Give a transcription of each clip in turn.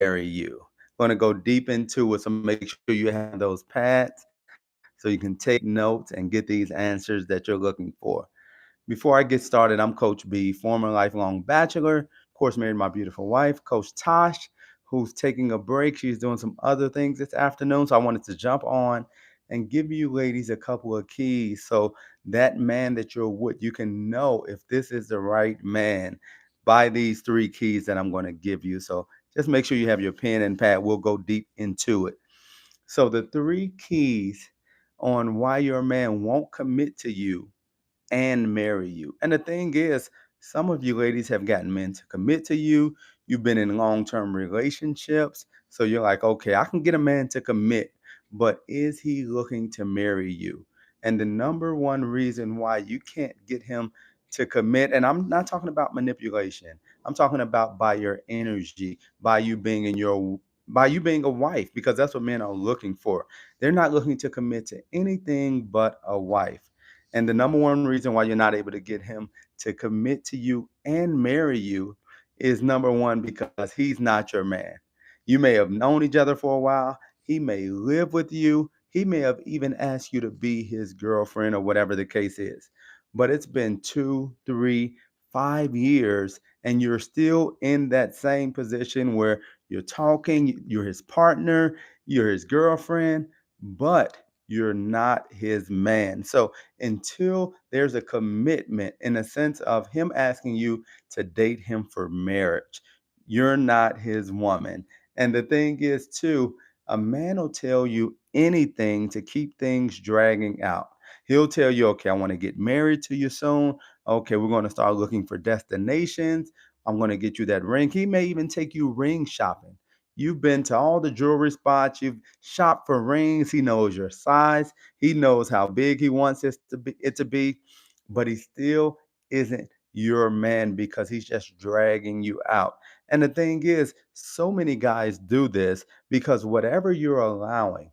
marry you. Going to go deep into it, so make sure you have those pads so you can take notes and get these answers that you're looking for. Before I get started, I'm Coach B, former lifelong bachelor, of course, married to my beautiful wife, Coach Tosh, who's taking a break. She's doing some other things this afternoon. So I wanted to jump on and give you ladies a couple of keys so that man that you're with, you can know if this is the right man by these three keys that I'm going to give you. So just make sure you have your pen and pad. We'll go deep into it. So the three keys on why your man won't commit to you and marry you. And the thing is, some of you ladies have gotten men to commit to you. You've been in long term relationships. So you're like, okay, I can get a man to commit, but is he looking to marry you? And the number one reason why you can't get him to commit, and I'm not talking about manipulation, I'm talking about by your energy, by you being a wife, because that's what men are looking for. They're not looking to commit to anything but a wife. And the number one reason why you're not able to get him to commit to you and marry you is number one, because he's not your man. You may have known each other for a while. He may live with you. He may have even asked you to be his girlfriend or whatever the case is. But it's been 2, 3, 5 years, and you're still in that same position where you're talking, you're his partner, you're his girlfriend, but you're not his man. So until there's a commitment in the sense of him asking you to date him for marriage, you're not his woman. And the thing is, too, a man will tell you anything to keep things dragging out. He'll tell you, okay, I want to get married to you soon. Okay, we're going to start looking for destinations. I'm going to get you that ring. He may even take you ring shopping. You've been to all the jewelry spots. You've shopped for rings. He knows your size. He knows how big he wants it to be, but he still isn't your man because he's just dragging you out. And the thing is, so many guys do this because whatever you're allowing,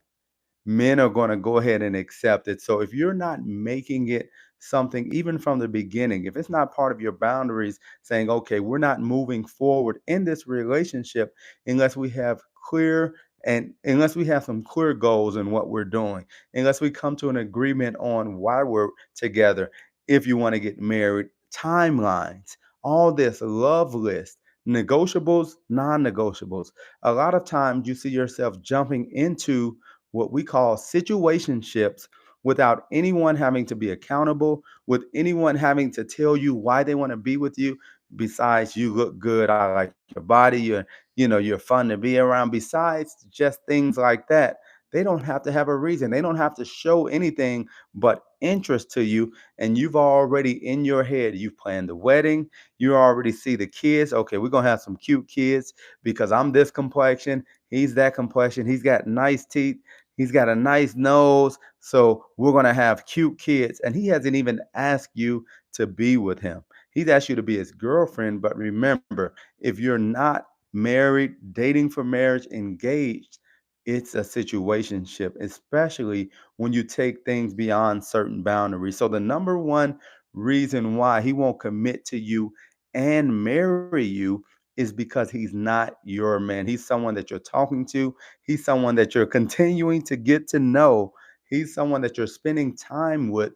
men are going to go ahead and accept it. So if you're not making it something, even from the beginning, if it's not part of your boundaries, saying, okay, we're not moving forward in this relationship unless we have clear and unless we have some clear goals in what we're doing, unless we come to an agreement on why we're together, if you want to get married, timelines, all this love list, negotiables, non-negotiables. A lot of times you see yourself jumping into what we call situationships without anyone having to be accountable, with anyone having to tell you why they want to be with you. Besides, you look good, I like your body, you're fun to be around. Besides just things like that, they don't have to have a reason. They don't have to show anything but interest to you. And you've already in your head, you've planned the wedding. You already see the kids. Okay, we're gonna have some cute kids because I'm this complexion, he's that complexion, he's got nice teeth, he's got a nice nose. So we're going to have cute kids. And he hasn't even asked you to be with him. He's asked you to be his girlfriend. But remember, if you're not married, dating for marriage, engaged, it's a situationship, especially when you take things beyond certain boundaries. So the number one reason why he won't commit to you and marry you is because he's not your man. He's someone that you're talking to. He's someone that you're continuing to get to know. He's someone that you're spending time with,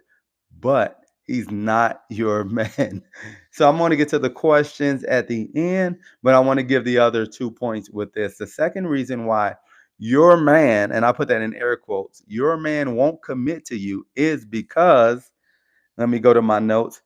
but he's not your man. So I'm going to get to the questions at the end, but I want to give the other 2 points with this. The second reason why your man, and I put that in air quotes, your man won't commit to you is because, let me go to my notes,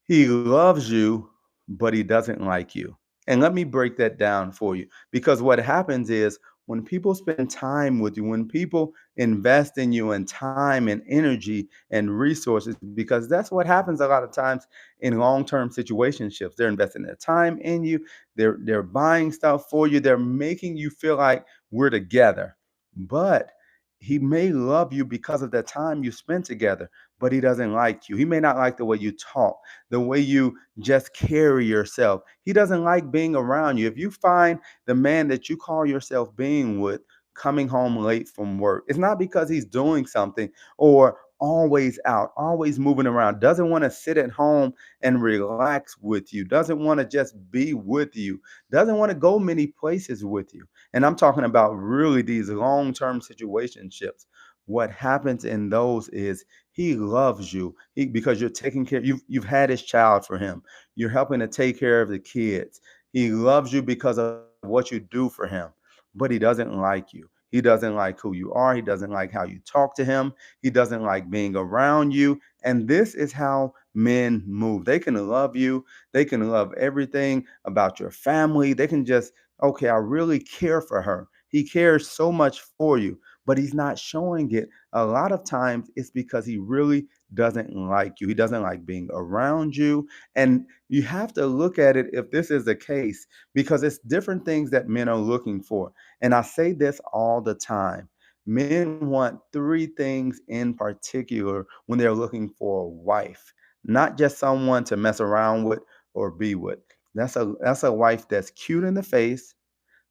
he loves you, but he doesn't like you. And let me break that down for you. Because what happens is when people spend time with you, when people invest in you and time and energy and resources, because that's what happens a lot of times in long-term situationships. They're investing their time in you, they're buying stuff for you, they're making you feel like we're together. But he may love you because of the time you spent together, but he doesn't like you. He may not like the way you talk, the way you just carry yourself. He doesn't like being around you. If you find the man that you call yourself being with coming home late from work, it's not because he's doing something or always out, always moving around, doesn't want to sit at home and relax with you, doesn't want to just be with you, doesn't want to go many places with you. And I'm talking about really these long-term situationships. What happens in those is he loves you because you're taking care. You've had his child for him. You're helping to take care of the kids. He loves you because of what you do for him, but he doesn't like you. He doesn't like who you are. He doesn't like how you talk to him. He doesn't like being around you. And this is how men move. They can love you. They can love everything about your family. They can just, okay, I really care for her. He cares so much for you, but he's not showing it. A lot of times it's because he really doesn't like you. He doesn't like being around you. And you have to look at it if this is the case, because it's different things that men are looking for. And I say this all the time. Men want three things in particular when they're looking for a wife, not just someone to mess around with or be with. That's a wife that's cute in the face,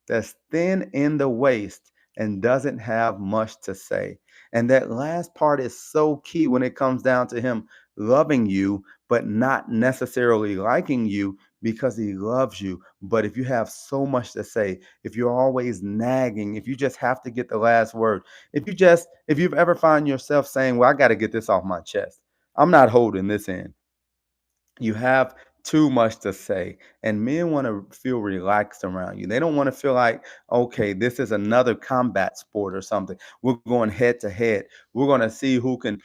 that's thin in the waist, and doesn't have much to say. And that last part is so key when it comes down to him loving you, but not necessarily liking you because he loves you. But if you have so much to say, if you're always nagging, if you just have to get the last word, if you've ever found yourself saying, well, I got to get this off my chest, I'm not holding this in, you have too much to say, and men want to feel relaxed around you. They don't want to feel like, okay, this is another combat sport or something. We're going head to head. We're going to see who can,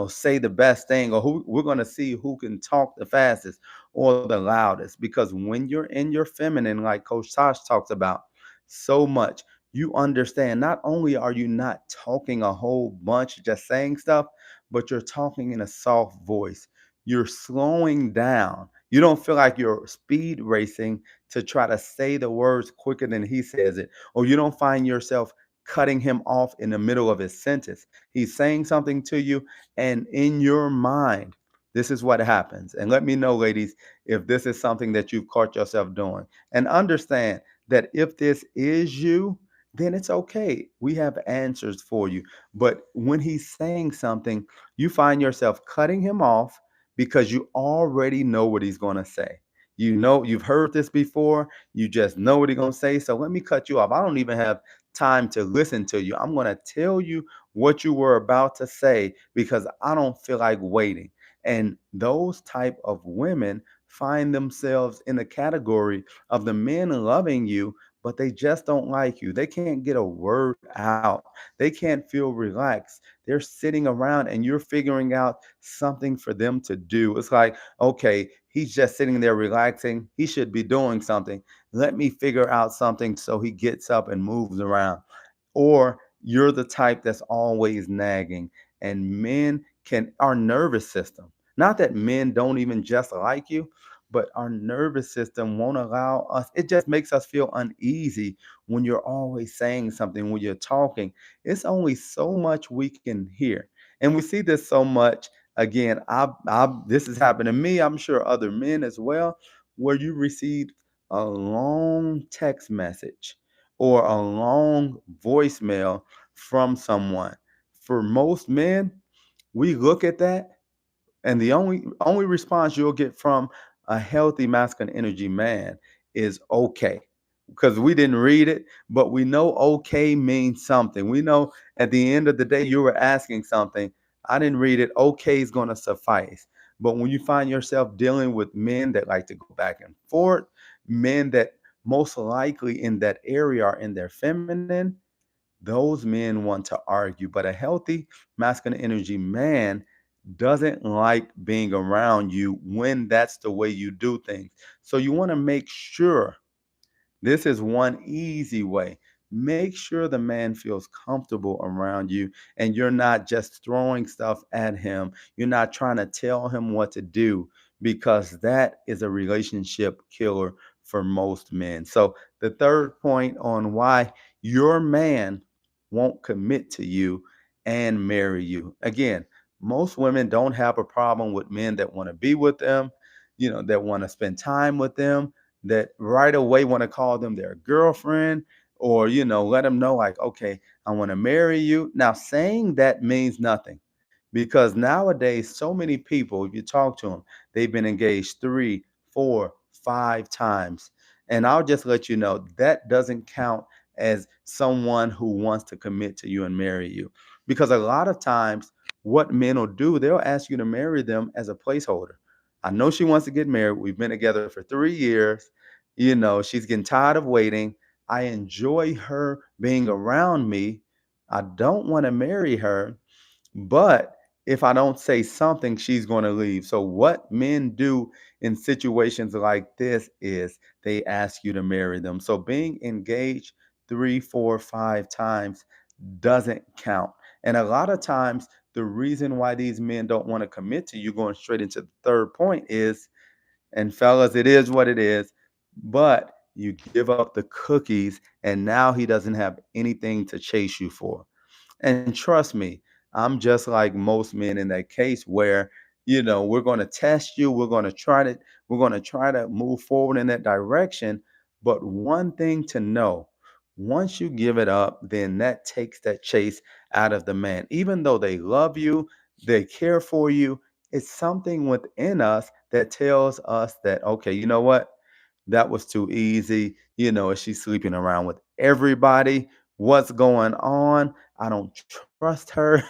say the best thing, or who we're going to see who can talk the fastest or the loudest. Because when you're in your feminine, like Coach Tosh talks about so much, you understand not only are you not talking a whole bunch, just saying stuff, but you're talking in a soft voice. You're slowing down. You don't feel like you're speed racing to try to say the words quicker than he says it, or you don't find yourself cutting him off in the middle of his sentence. He's saying something to you, and in your mind, this is what happens. And let me know, ladies, if this is something that you've caught yourself doing. And understand that if this is you, then it's okay. We have answers for you. But when he's saying something, you find yourself cutting him off because you already know what he's going to say. You know, you've heard this before. You just know what he's going to say. So let me cut you off. I don't even have time to listen to you. I'm going to tell you what you were about to say because I don't feel like waiting. And those type of women find themselves in the category of the men loving you, but they just don't like you. They can't get a word out. They can't feel relaxed. They're sitting around and you're figuring out something for them to do. It's like, okay, he's just sitting there relaxing. He should be doing something. Let me figure out something so he gets up and moves around. Or you're the type that's always nagging. And men can, our nervous system, not that men don't even just like you, but our nervous system won't allow us, it just makes us feel uneasy when you're always saying something, when you're talking. It's only so much we can hear. And we see this so much. Again, this has happened to me, I'm sure other men as well, where you receive a long text message or a long voicemail from someone. For most men, we look at that and the only response you'll get from a healthy masculine energy man is okay. Because we didn't read it, but we know okay means something. We know at the end of the day you were asking something. I didn't read it. Okay is going to suffice. But when you find yourself dealing with men that like to go back and forth, men that most likely in that area are in their feminine, those men want to argue. But a healthy masculine energy man doesn't like being around you when that's the way you do things. So you want to make sure, this is one easy way. Make sure the man feels comfortable around you and you're not just throwing stuff at him. You're not trying to tell him what to do because that is a relationship killer for most men. So, the third point on why your man won't commit to you and marry you. Again, most women don't have a problem with men that want to be with them, that want to spend time with them, that right away want to call them their girlfriend, or let them know like, okay, I want to marry you. Now saying that means nothing. Because nowadays, so many people, if you talk to them, they've been engaged 3, 4, 5 times. And I'll just let you know that doesn't count as someone who wants to commit to you and marry you. Because a lot of times, what men will do, they'll ask you to marry them as a placeholder. I know she wants to get married. We've been together for 3 years. She's getting tired of waiting. I enjoy her being around me. I don't want to marry her, but if I don't say something, she's going to leave. So, what men do in situations like this is they ask you to marry them. So, being engaged 3, 4, 5 times doesn't count. And a lot of times, the reason why these men don't want to commit to you, going straight into the third point, is, and fellas, it is what it is, but you give up the cookies, and now he doesn't have anything to chase you for. And trust me, I'm just like most men in that case where, we're going to test you, we're going to try to move forward in that direction, but one thing to know, once you give it up, then that takes that chase out of the man. Even though they love you, they care for you, it's something within us that tells us that, okay, you know what? That was too easy. Is she sleeping around with everybody? What's going on? I don't trust her.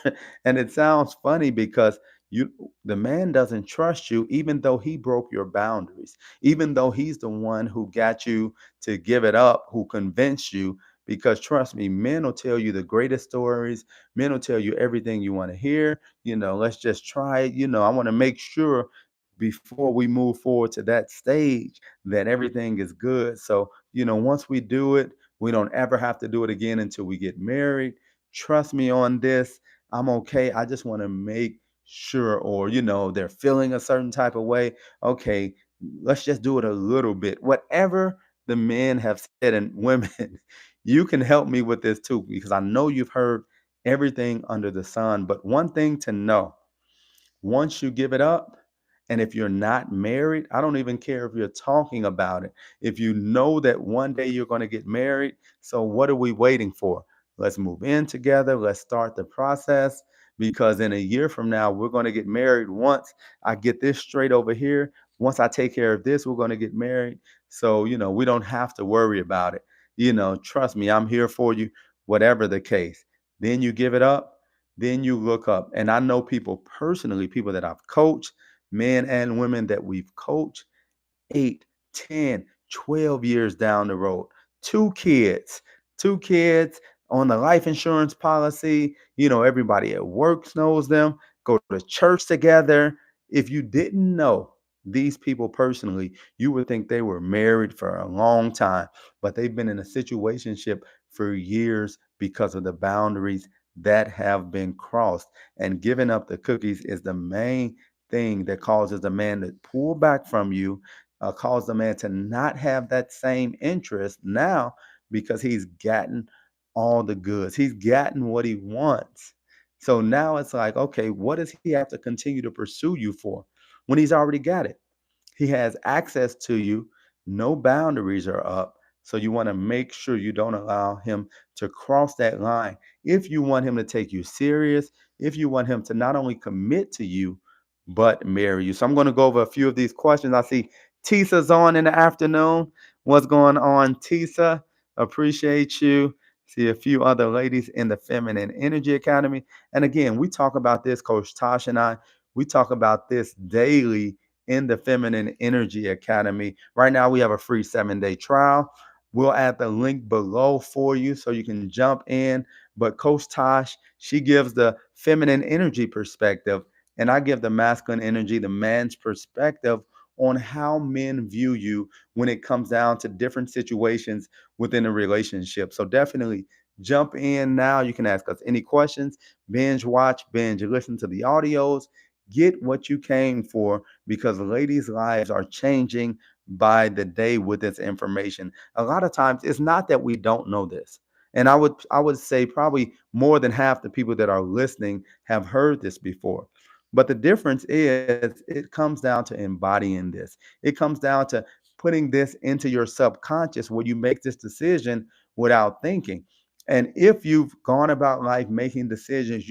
And it sounds funny because you the man doesn't trust you, even though he broke your boundaries, even though he's the one who got you to give it up, who convinced you. Because trust me, men will tell you the greatest stories, men will tell you everything you want to hear. Let's just try it. I want to make sure before we move forward to that stage that everything is good. So, once we do it, we don't ever have to do it again until we get married. Trust me on this. I'm okay. I just want to make sure, or, they're feeling a certain type of way. Okay, let's just do it a little bit. Whatever the men have said, and women, you can help me with this too, because I know you've heard everything under the sun. But one thing to know, once you give it up, and if you're not married, I don't even care if you're talking about it. If you know that one day you're going to get married, so what are we waiting for? Let's move in together. Let's start the process, because in a year from now, we're going to get married. Once I get this straight over here, once I take care of this, we're going to get married. So, we don't have to worry about it. Trust me, I'm here for you, whatever the case. Then you give it up, then you look up. And I know people personally, people that I've coached, men and women that we've coached, 8, 10, 12 years down the road. Two kids on the life insurance policy. Everybody at work knows them, go to church together. If you didn't know these people personally, you would think they were married for a long time, but they've been in a situationship for years because of the boundaries that have been crossed. And giving up the cookies is the main thing that causes the man to pull back from you, cause the man to not have that same interest now, because he's gotten all the goods. He's gotten what he wants. So now it's like, okay, what does he have to continue to pursue you for when he's already got it? He has access to you. No boundaries are up. So you want to make sure you don't allow him to cross that line. If you want him to take you serious, if you want him to not only commit to you, but marry you. So I'm going to go over a few of these questions. I see Tisa's on in the afternoon. What's going on, Tisa? Appreciate you. See a few other ladies in the Feminine Energy Academy. And again, we talk about this, Coach Tosh and I, we talk about this daily in the Feminine Energy Academy. Right now, we have a free 7-day trial. We'll add the link below for you so you can jump in. But Coach Tosh, she gives the feminine energy perspective, and I give the masculine energy, the man's perspective on how men view you when it comes down to different situations within a relationship. So definitely jump in now. You can ask us any questions, binge watch, binge listen to the audios, get what you came for, because ladies' lives are changing by the day with this information. A lot of times it's not that we don't know this. And I would say probably more than half the people that are listening have heard this before. But the difference is it comes down to embodying this. It comes down to putting this into your subconscious where you make this decision without thinking. And if you've gone about life making decisions,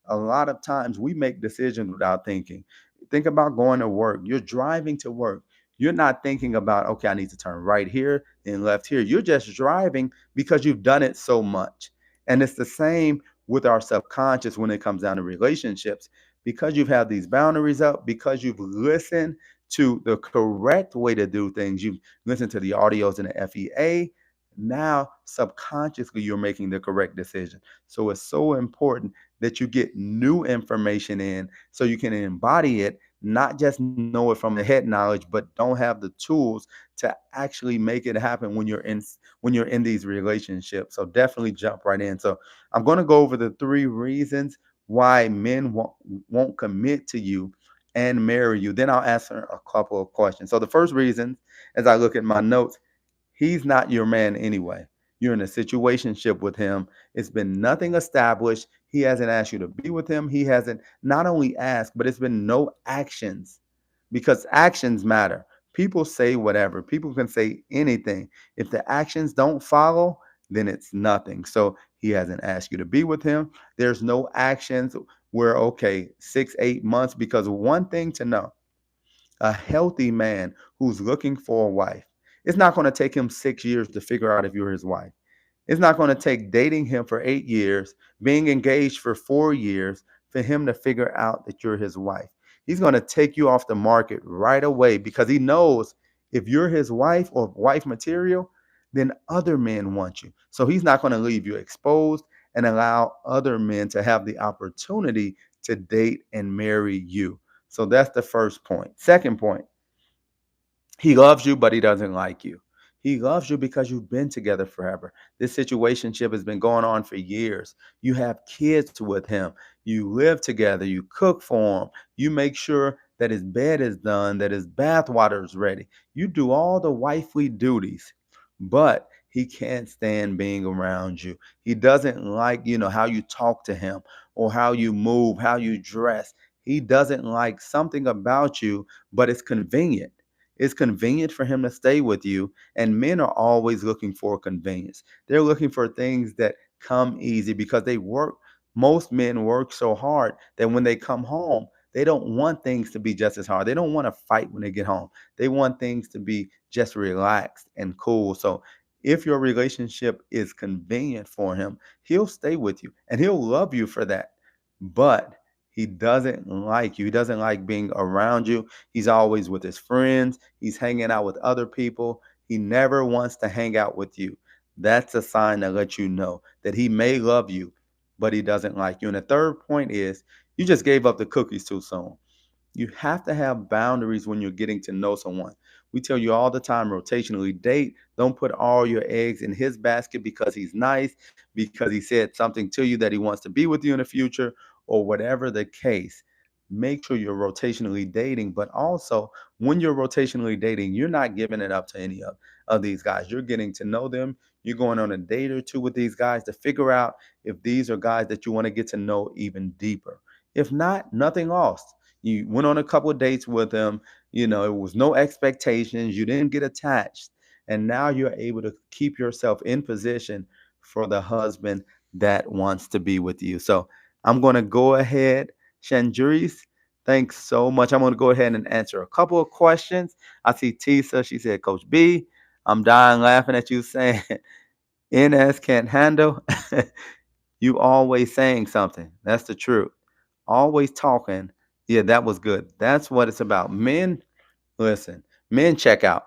a lot of times we make decisions without thinking. Think about going to work. You're driving to work. You're not thinking about, okay, I need to turn right here and left here. You're just driving because you've done it so much. And it's the same with our subconscious when it comes down to relationships. Because you've had these boundaries up, because you've listened to the correct way to do things, you've listened to the audios in the FEA, now subconsciously you're making the correct decision. So it's so important that you get new information in so you can embody it, not just know it from the head knowledge, but don't have the tools to actually make it happen when you're in these relationships. So definitely jump right in. So I'm going to go over the 3 reasons why men won't commit to you and marry you. Then I'll answer a couple of questions. So the first reason, as I look at my notes, he's not your man anyway. You're in a situationship with him. It's been nothing established. He hasn't asked you to be with him. He hasn't not only asked, but it's been no actions because actions matter. People say whatever. People can say anything. If the actions don't follow, then it's nothing. So he hasn't asked you to be with him. There's no actions. We're okay, 6, 8 months. Because one thing to know, a healthy man who's looking for a wife, it's not going to take him 6 years to figure out if you're his wife. It's not going to take dating him for 8 years, being engaged for 4 years for him to figure out that you're his wife. He's going to take you off the market right away because he knows if you're his wife or wife material, then other men want you. So he's not going to leave you exposed and allow other men to have the opportunity to date and marry you. So that's the first point. Second point, he loves you, but he doesn't like you. He loves you because you've been together forever. This situationship has been going on for years. You have kids with him. You live together. You cook for him. You make sure that his bed is done, that his bath water is ready. You do all the wifely duties, but he can't stand being around you. He doesn't like, how you talk to him or how you move, how you dress. He doesn't like something about you, but it's convenient. It's convenient for him to stay with you. And men are always looking for convenience. They're looking for things that come easy because they work. Most men work so hard that when they come home, they don't want things to be just as hard. They don't want to fight when they get home. They want things to be just relaxed and cool. So if your relationship is convenient for him, he'll stay with you and he'll love you for that. But he doesn't like you. He doesn't like being around you. He's always with his friends. He's hanging out with other people. He never wants to hang out with you. That's a sign that lets you know that he may love you, but he doesn't like you. And the third point is you just gave up the cookies too soon. You have to have boundaries when you're getting to know someone. We tell you all the time, rotationally date. Don't put all your eggs in his basket because he's nice, because he said something to you that he wants to be with you in the future, or whatever the case. Make sure you're rotationally dating, but also when you're rotationally dating, you're not giving it up to any of these guys. You're getting to know them. You're going on a date or two with these guys to figure out if these are guys that you want to get to know even deeper. If not, nothing lost. You went on a couple of dates with them. It was no expectations. You didn't get attached. And now you're able to keep yourself in position for the husband that wants to be with you. So I'm going to go ahead, Shanjuris. Thanks so much. I'm going to go ahead and answer a couple of questions. I see Tisa. She said, Coach B, I'm dying laughing at you saying NS can't handle. You always saying something. That's the truth. Always talking. Yeah, that was good. That's what it's about. Men, listen, men check out.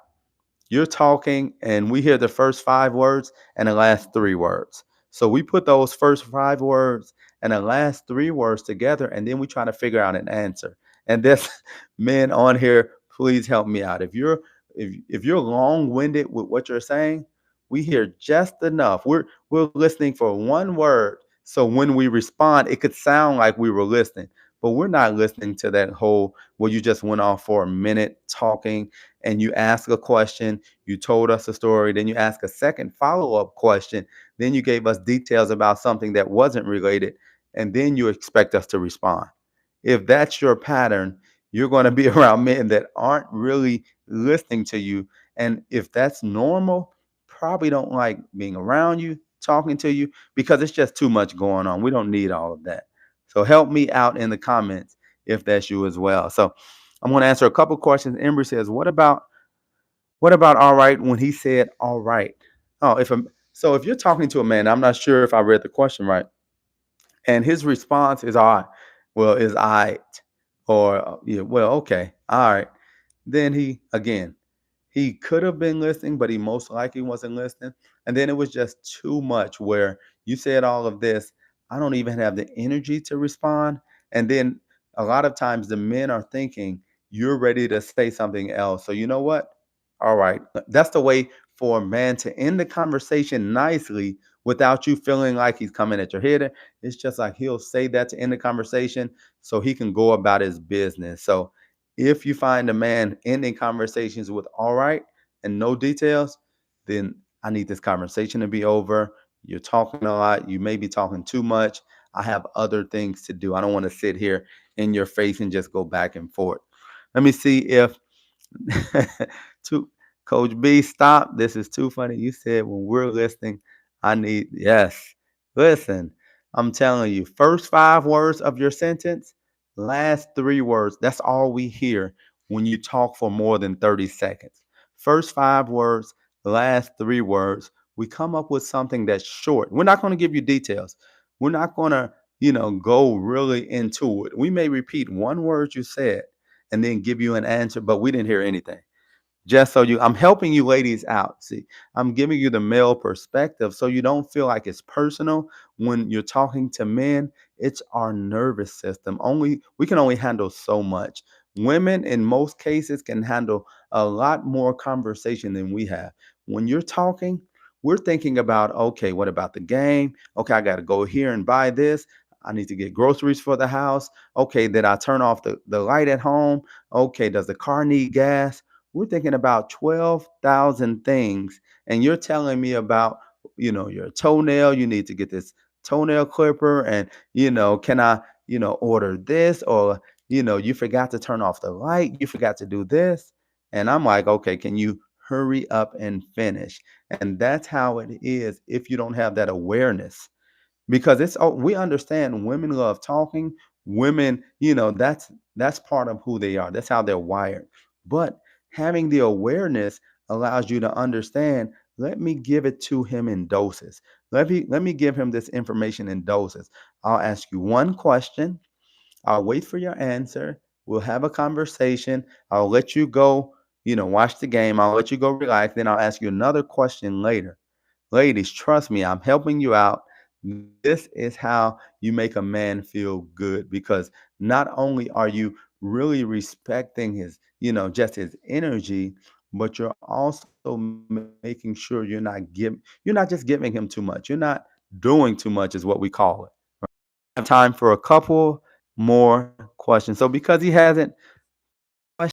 You're talking, and we hear the first 5 words and the last 3 words. So we put those first 5 words and the last 3 words together, and then we try to figure out an answer. And this, men on here, please help me out. If you're long-winded with what you're saying, we hear just enough. We're listening for one word. So when we respond, it could sound like we were listening, but we're not listening to that whole where you just went off for a minute talking and you ask a question, you told us a story, then you ask a second follow-up question, then you gave us details about something that wasn't related, and then you expect us to respond. If that's your pattern, you're going to be around men that aren't really listening to you. And if that's normal, probably don't like being around you, talking to you, because it's just too much going on. We don't need all of that. So help me out in the comments if that's you as well. So I'm going to answer a couple questions. Embry says, what about all right when he said all right? Oh, if you're talking to a man, I'm not sure if I read the question right, and his response is all right. Well, is I or yeah, well, okay, all right. Then he could have been listening, but he most likely wasn't listening. And then it was just too much where you said all of this. I don't even have the energy to respond. And then a lot of times the men are thinking you're ready to say something else. So you know what? All right. That's the way for a man to end the conversation nicely without you feeling like he's coming at your head. It's just like he'll say that to end the conversation so he can go about his business. So if you find a man ending conversations with all right and no details, then I need this conversation to be over. You're talking a lot. You may be talking too much. I have other things to do. I don't want to sit here in your face and just go back and forth. Let me see if to Coach B, stop. This is too funny. You said when we're listening, I need yes. Listen, I'm telling you, first 5 words of your sentence, last 3 words. That's all we hear when you talk for more than 30 seconds. First 5 words, last 3 words. We come up with something that's short. We're not going to give you details. We're not going to, go really into it. We may repeat one word you said and then give you an answer, but we didn't hear anything. Just so I'm helping you ladies out. See, I'm giving you the male perspective so you don't feel like it's personal when you're talking to men. It's our nervous system. We can only handle so much. Women in most cases can handle a lot more conversation than we have. When you're talking, we're thinking about, okay, what about the game? Okay, I got to go here and buy this. I need to get groceries for the house. Okay, did I turn off the light at home? Okay, does the car need gas? We're thinking about 12,000 things. And you're telling me about, your toenail. You need to get this toenail clipper. And, can I, order this? Or, you forgot to turn off the light. You forgot to do this. And I'm like, okay, can you hurry up and finish? And that's how it is if you don't have that awareness, because we understand women love talking. Women, that's part of who they are. That's how they're wired. But having the awareness allows you to understand, let me give it to him in doses. Let me give him this information in doses. I'll ask you one question. I'll wait for your answer. We'll have a conversation. I'll let you go, watch the game. I'll let you go relax. Then I'll ask you another question later. Ladies, trust me, I'm helping you out. This is how you make a man feel good, because not only are you really respecting his, just his energy, but you're also making sure you're not just giving him too much. You're not doing too much is what we call it. I have time for a couple more questions. So because he hasn't